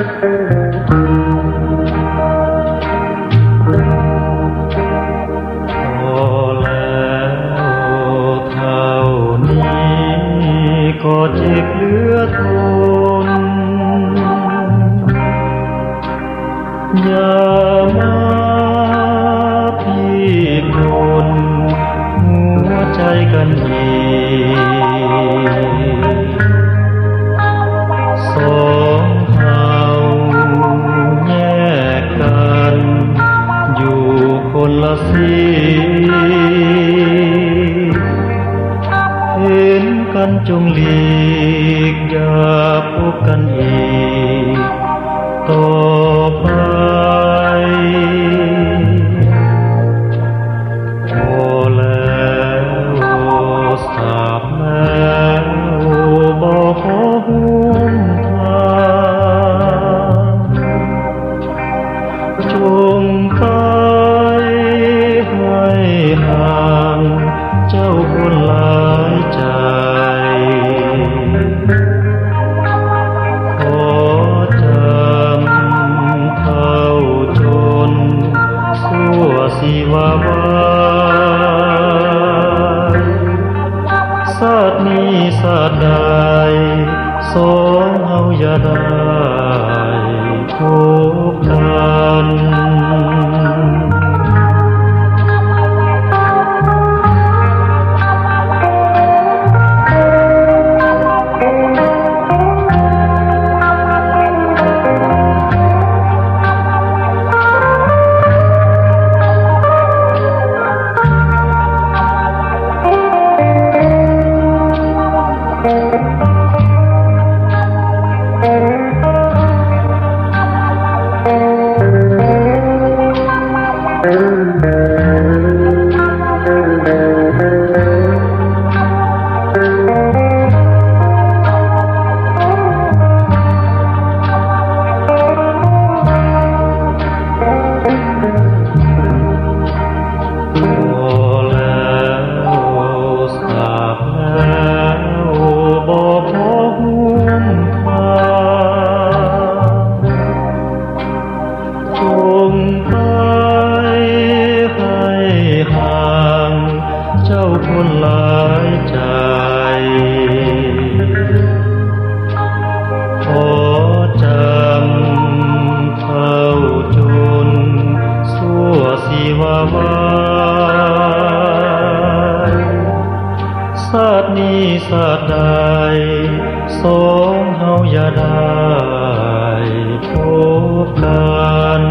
เท่านี้ก็เจ็บเหลือทนอย่ามาพี่โดนหัวใจกันอีกสองเราแยกกันอยู่คนละซีเห็นกันจงหลีกอย่าพบกันอีกต่อไปพอแล้วสาบแล้วบอกขอห่วงทางจงไปให้ห่างเจ้าคนหลายใจขอจำเท่าจนสั่วสิวาวายศาสตร์นี้ศาสตร์ใดสองเฮาอย่าได้พบกันเจ้าคนหลายใจขอจำเท่าจนสั่วสิวาวายศาสตร์นี้ศาสตร์ใดสองเฮาอย่าได้พบกัน